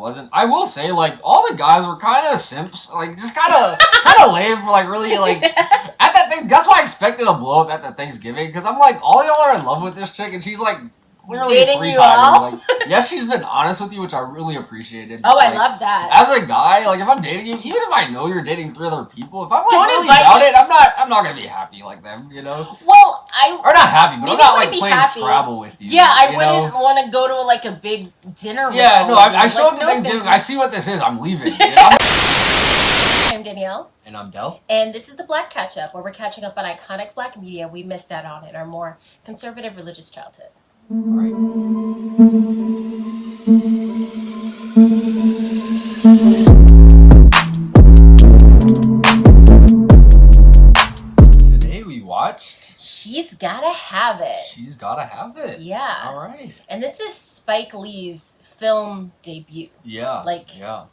wasn't. I will say, like, all the guys were kind of simps, like, just kind of lame for, like, really, like, at that thing. That's why I expected a blow up at the Thanksgiving, because I'm like, all y'all are in love with this chick, and she's like. Clearly dating a 3-timer. Like, yes, she's been honest with you, which I really appreciated. Oh, like, I love that. As a guy, like if I'm dating you, even if I know you're dating 3 other people, if I'm like Don't really invite about me. it, I'm not gonna be happy like them, you know. Well, or not happy, but I'm not like be playing happy. Scrabble with you. Yeah, I you wouldn't want to go to like a big dinner. Yeah, with no, all of you. I showed up like, to Thanksgiving. I see what this is. I'm leaving. I'm Danielle. And I'm Del. And this is the Black Catch-Up, where we're catching up on iconic black media we missed out on in our more conservative religious childhood. All right. Today we watched She's Gotta Have It. She's Gotta Have It. Yeah. All right. And this is Spike Lee's film debut. Yeah. Yeah.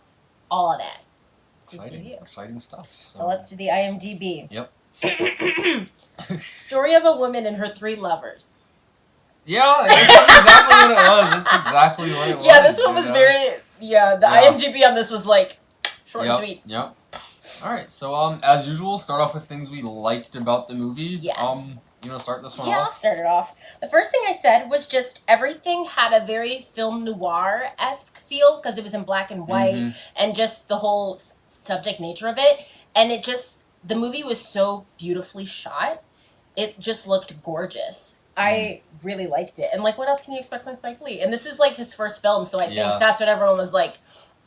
All of that. Exciting stuff. So let's do the IMDb. Yep. Story of a woman and her 3 lovers. Yeah, that's exactly what it was. That's exactly what it was. Yeah, this one was very... Yeah, the IMDb on this was like short and sweet. Yep. All right, so as usual, start off with things we liked about the movie. Yes. You want to start this one off? Yeah, I'll start it off. The first thing I said was just everything had a very film noir-esque feel because it was in black and white and just the whole subject nature of it. And it just... The movie was so beautifully shot. It just looked gorgeous. I really liked it. And, like, what else can you expect from Spike Lee? And this is, like, his first film, so I think that's what everyone was like,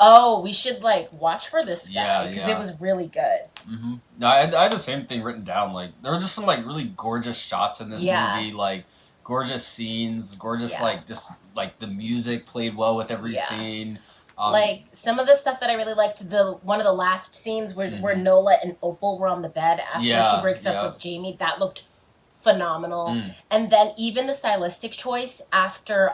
oh, we should, like, watch for this guy. Because it was really good. Mm-hmm. No, I had the same thing written down. Like, there were just some, like, really gorgeous shots in this movie. Like, gorgeous scenes, gorgeous, like, just, like, the music played well with every scene. Like, some of the stuff that I really liked, one of the last scenes where Nola and Opal were on the bed after she breaks up with Jamie, that looked phenomenal. And then even the stylistic choice after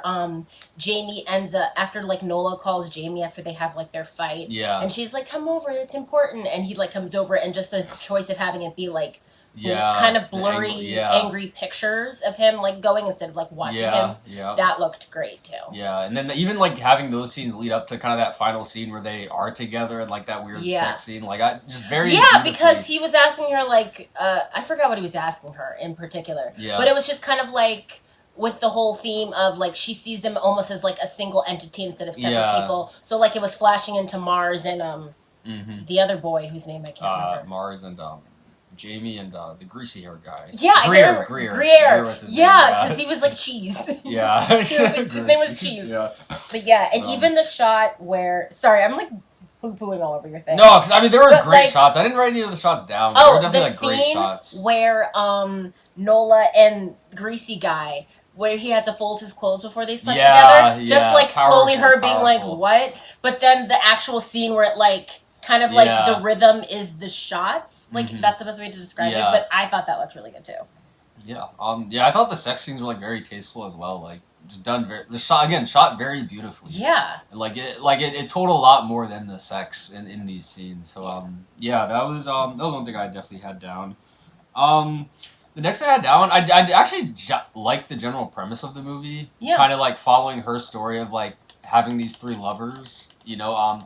Jamie ends up, after like Nola calls Jamie after they have like their fight, and she's like, come over, it's important, and he like comes over, and just the choice of having it be like kind of blurry, angry pictures of him like going instead of like watching him. That looked great too. Yeah, and then even like having those scenes lead up to kind of that final scene where they are together and like that weird sex scene, like just very because he was asking her like I forgot what he was asking her in particular, but it was just kind of like with the whole theme of like she sees them almost as like a single entity instead of separate people. So like it was flashing into Mars and the other boy whose name I can't remember. Mars and Jamie and the greasy-haired guy. Yeah, Greer was his name. Because he was like cheese. Yeah. His name was Cheese. Yeah. But yeah, and even the shot where... Sorry, I'm like poo-pooing all over your thing. No, because I mean, there were great shots. I didn't write any of the shots down. There were definitely great shots. Where Nola and Greasy Guy... where he had to fold his clothes before they slept together. Just like slowly her being like, what? But then the actual scene where it like... kind of like the rhythm is the shots. Like, that's the best way to describe it. But I thought that looked really good, too. Yeah. I thought the sex scenes were, like, very tasteful as well. Like, just done shot very beautifully. Yeah. Like, it told a lot more than the sex in these scenes. So, that was one thing I definitely had down. The next thing I had down, I actually liked the general premise of the movie. Yeah. Kind of, like, following her story of, like, having these 3 lovers, you know,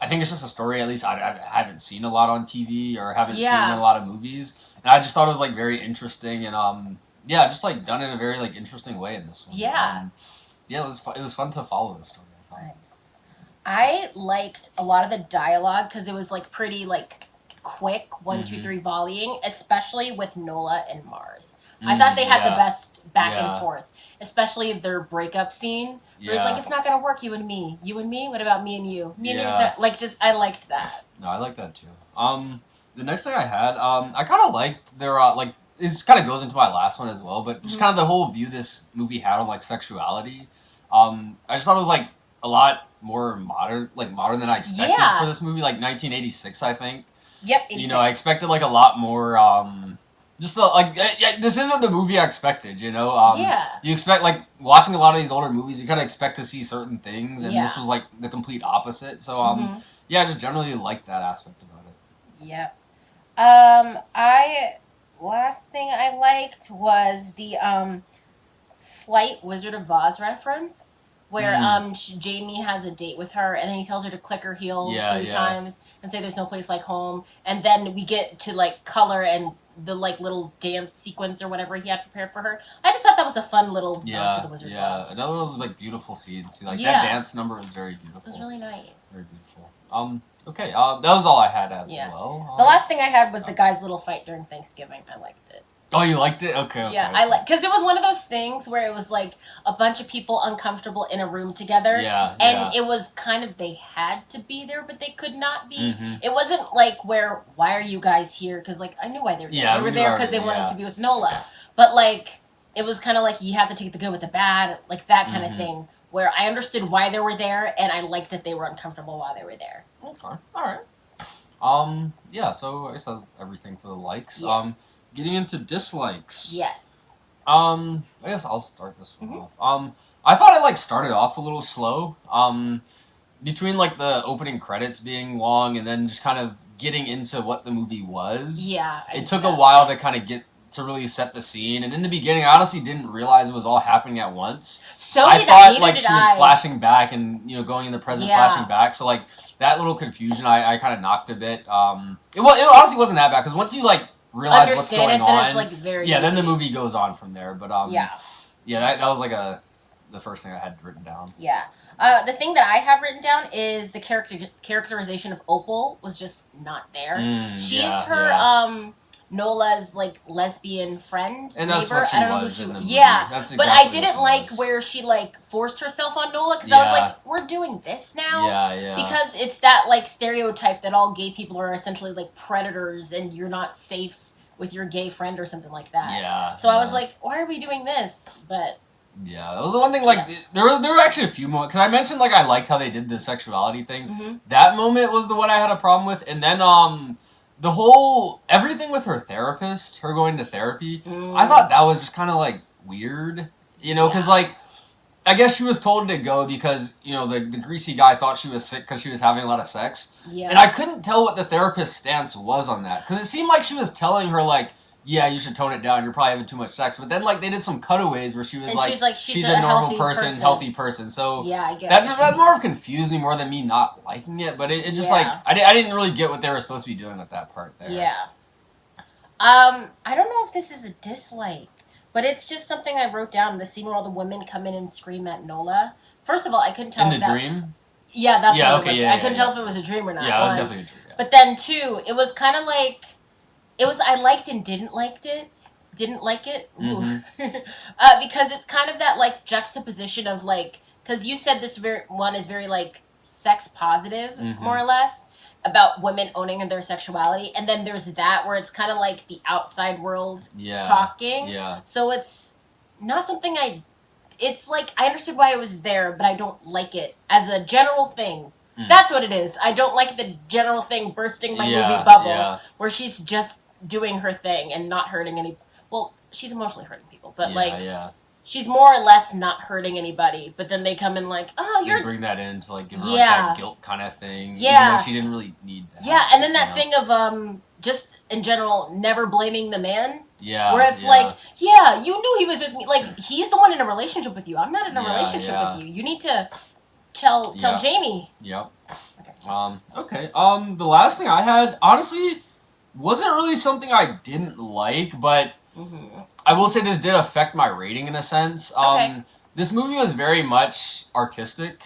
I think it's just a story, at least I haven't seen a lot on TV or haven't seen in a lot of movies. And I just thought it was, like, very interesting and, just, like, done in a very, like, interesting way in this one. Yeah. It was fun to follow the story, I thought. Nice. I liked a lot of the dialogue because it was, like, pretty, like, quick 1, 2, 3 volleying, especially with Nola and Mars. I thought they had the best back and forth, especially their breakup scene. Where it's like, it's not going to work, you and me. You and me? What about me and you? Me and you? Like, just, I liked that. No, I like that too. The next thing I had, I kind of liked their, like, it kind of goes into my last one as well, but just kind of the whole view this movie had on, like, sexuality. I just thought it was, like, a lot more modern than I expected for this movie, like 1986, I think. Yep, 86. You know, I expected, like, a lot more, this isn't the movie I expected, you know? You expect, like, watching a lot of these older movies, you kind of expect to see certain things, and this was, like, the complete opposite. So, I just generally liked that aspect about it. Yep. Last thing I liked was the, slight Wizard of Oz reference. where Jamie has a date with her, and then he tells her to click her heels 3 times and say there's no place like home, and then we get to like color and the like little dance sequence or whatever he had prepared for her. I just thought that was a fun little nod to the Wizard Boss. Another one of those like beautiful scenes. Like that dance number was very beautiful. It was really nice. Very beautiful. Okay, that was all I had as well. The last thing I had was the guys' little fight during Thanksgiving. I liked it. Oh, you liked it? Okay. Yeah, I like because it was one of those things where it was like a bunch of people uncomfortable in a room together. And it was kind of they had to be there, but they could not be. Mm-hmm. It wasn't like why are you guys here? Because like I knew why they were there. They were there because they wanted to be with Nola. But like it was kind of like you have to take the good with the bad, like that kind of thing. Where I understood why they were there, and I liked that they were uncomfortable while they were there. Okay, all right. Yeah. So I guess that's everything for the likes. Yes. Getting into dislikes. Yes. I guess I'll start this one off. I thought it like started off a little slow. Between like the opening credits being long and then just kind of getting into what the movie was. Yeah. It took a while to kind of get to really set the scene, and in the beginning, I honestly didn't realize it was all happening at once. I thought like she was flashing back and going in the present, flashing back. So like that little confusion, I kind of knocked a bit. It honestly wasn't that bad because once you like realize what's going on, it's like very then the movie goes on from there. But that was like the first thing I had written down. Yeah. The thing that I have written down is the characterization of Opal was just not there. She's her Nola's like lesbian friend, and that's neighbor. What she I don't know was who she in the was. movie. Yeah, that's exactly but I didn't like where she like forced herself on Nola because I was like, we're doing this now. Yeah. Because it's that like stereotype that all gay people are essentially like predators and you're not safe with your gay friend or something like that. Yeah. So I was like, why are we doing this? But yeah, that was the one thing. Like there were actually a few more because I mentioned like I liked how they did the sexuality thing. Mm-hmm. That moment was the one I had a problem with, and then the whole everything with her therapist, her going to therapy, I thought that was just kind of like weird, because like I guess she was told to go because the greasy guy thought she was sick because she was having a lot of sex, and I couldn't tell what the therapist's stance was on that because it seemed like she was telling her like, yeah, you should tone it down. You're probably having too much sex. But then, like, they did some cutaways where she was like, she's a normal person, healthy person. So I get that more of confused me more than me not liking it. But it just like I didn't really get what they were supposed to be doing with that part there. Yeah. I don't know if this is a dislike, but it's just something I wrote down. The scene where all the women come in and scream at Nola. First of all, I couldn't tell. In the dream. Yeah, that's what it was. I couldn't tell if it was a dream or not. Yeah, it was definitely a dream. Yeah. But then 2, it was kind of like I liked and didn't like it. Mm-hmm. Because it's kind of that like juxtaposition of like, because you said this one is very like sex positive, more or less, about women owning their sexuality, and then there's that where it's kind of like the outside world talking. So it's not something it's like I understood why it was there, but I don't like it as a general thing. That's what it is. I don't like the general thing bursting my movie bubble where she's just doing her thing and not hurting any. Well, she's emotionally hurting people, but she's more or less not hurting anybody. But then they come in like, they bring that in to like give her like that guilt kind of thing. Yeah, even though she didn't really need that. Yeah, and then that thing of just in general never blaming the man. Yeah, where it's like, you knew he was with me. Like he's the one in a relationship with you. I'm not in a relationship with you. You need to tell Jamie. Yep. Okay. The last thing I had honestly wasn't really something I didn't like, but I will say this did affect my rating in a sense. This movie was very much artistic.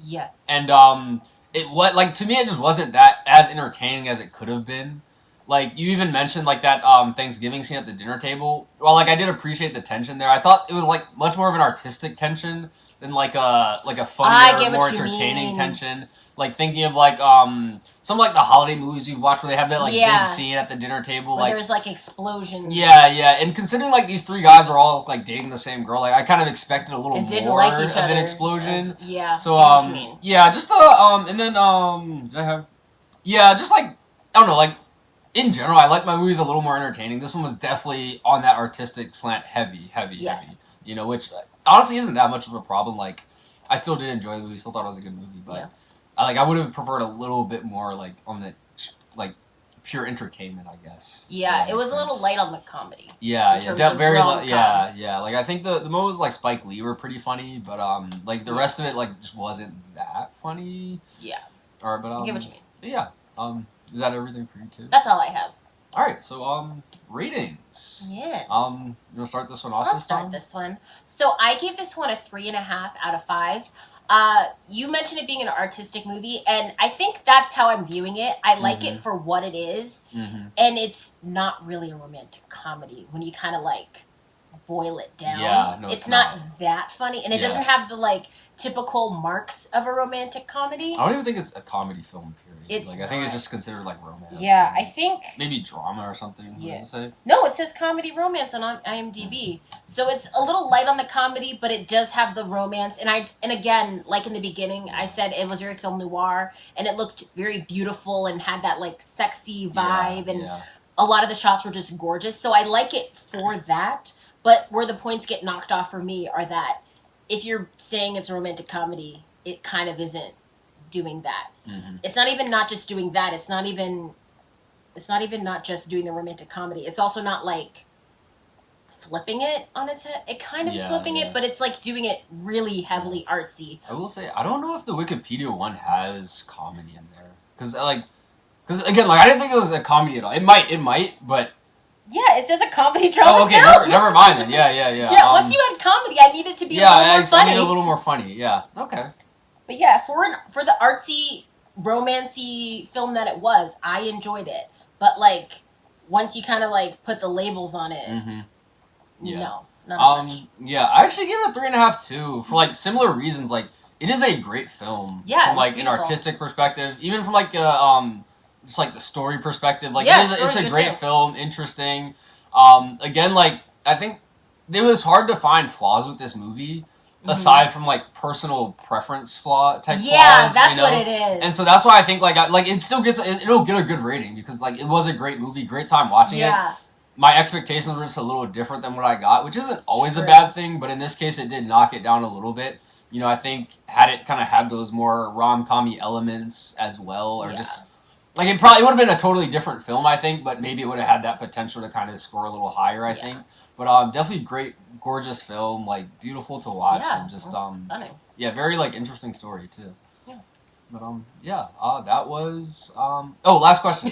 Yes. And to me it just wasn't that as entertaining as it could have been. Like you even mentioned like that Thanksgiving scene at the dinner table. Well, like I did appreciate the tension there. I thought it was like much more of an artistic tension than like a funnier, more entertaining tension. Like thinking of like some like the holiday movies you've watched where they have that like big scene at the dinner table, where like there's like explosions. Yeah. And considering like these 3 guys are all like dating the same girl, like I kind of expected a little more of an explosion. So just and then did I have just like I don't know, like in general I like my movies a little more entertaining. This one was definitely on that artistic slant heavy. Which honestly isn't that much of a problem. Like I still did enjoy the movie, still thought it was a good movie, but I would have preferred a little bit more like on the like pure entertainment, I guess. Yeah, it was a little light on the comedy. Yeah, very yeah. Like I think the moments with like Spike Lee were pretty funny, but like the rest of it like just wasn't that funny. Yeah. All right, but I get what you mean. Yeah. Is that everything for you too? That's all I have. All right, so ratings. Yes. You want to start this one off? I'll start this one. So I gave this one a 3.5 out of 5. You mentioned it being an artistic movie, and I think that's how I'm viewing it. I like it for what it is, and it's not really a romantic comedy when you kind of like boil it down. Yeah, no, it's not that funny, and it doesn't have the like typical marks of a romantic comedy. I don't even think it's a comedy film. It's like I think it's just considered like romance. Yeah, I think maybe drama or something. Yeah. What does it say? No, it says comedy romance on IMDb. So it's a little light on the comedy, but it does have the romance. And again, like in the beginning, I said it was very film noir, and it looked very beautiful and had that like sexy vibe, and a lot of the shots were just gorgeous. So I like it for that. But where the points get knocked off for me are that if you're saying it's a romantic comedy, it kind of isn't doing that. It's not even not just doing that. It's not even not just doing the romantic comedy. It's also not like flipping it on its head. It kind of is flipping it, but it's like doing it really heavily artsy. I will say I don't know if the Wikipedia one has comedy in there because again, like I didn't think it was a comedy at all. It might, but yeah, it says a comedy drama. Oh, okay, never mind then. Yeah. Yeah, once you had comedy, I need it to be a little more funny. I need a little more funny. Yeah, okay. But yeah, for the artsy, romancy film that it was, I enjoyed it. But like, once you kind of like put the labels on it, no, not as much. Yeah, I actually gave it a 3.5 too for like similar reasons. Like, it is a great film. Yeah, from like an artistic perspective, even from like just like the story perspective. Like, it's a great film, interesting. Again, like I think it was hard to find flaws with this movie. Aside from like personal preference type flaws, that's what it is. And so that's why I think like it still it'll get a good rating because like it was a great movie, great time watching it. My expectations were just a little different than what I got, which isn't always a bad thing, but in this case it did knock it down a little bit. You know, I think had it kind of had those more rom-com-y elements as well, or just like it would have been a totally different film, I think, but maybe it would have had that potential to kind of score a little higher, I think. But definitely great, gorgeous film, like beautiful to watch, and just stunning. Yeah, very like interesting story too. Yeah. But that was last question.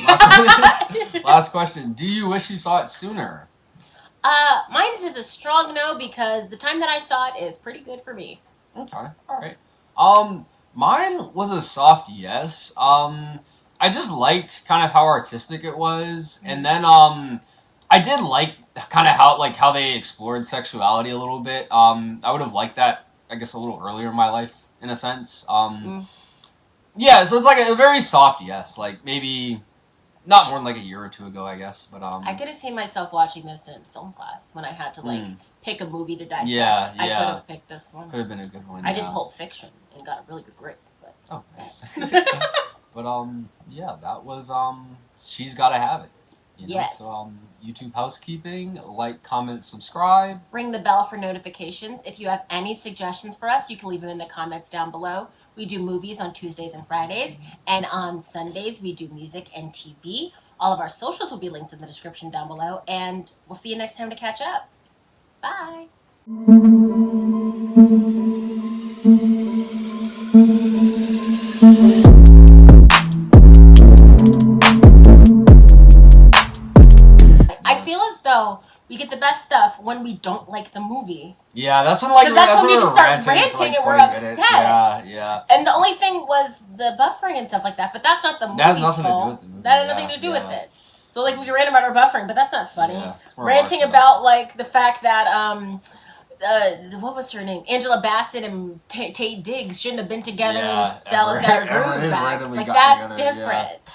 Last question. Do you wish you saw it sooner? Mine is a strong no because the time that I saw it is pretty good for me. Okay, all right. Mine was a soft yes. I just liked kind of how artistic it was, and then I did like kind of how they explored sexuality a little bit. I would have liked that, I guess, a little earlier in my life, in a sense. Yeah, so it's like a very soft yes, like maybe not more than like a year or two ago, I guess. But I could have seen myself watching this in film class when I had to like pick a movie to dissect. Yeah. I could have picked this one. Could have been a good one. I did Pulp Fiction and got a really good grade. But... Oh, nice. But yeah, that was She's Gotta Have It. You know? Yes. So YouTube housekeeping, like, comment, subscribe. Ring the bell for notifications. If you have any suggestions for us, you can leave them in the comments down below. We do movies on Tuesdays and Fridays, and on Sundays we do music and TV. All of our socials will be linked in the description down below, and we'll see you next time to catch up. Bye. Though we get the best stuff when we don't like the movie. Yeah, that's when like that's when we just start ranting and we're upset. Yeah. And the only thing was the buffering and stuff like that, but that's not the movie's fault. That has nothing to do with the movie. That had nothing to do with it. So like we rant about our buffering, but that's not funny. Yeah, ranting about like the fact that what was her name? Angela Bassett and Tate Diggs shouldn't have been together, and Stella's got her groove back. Like that's different. Yeah.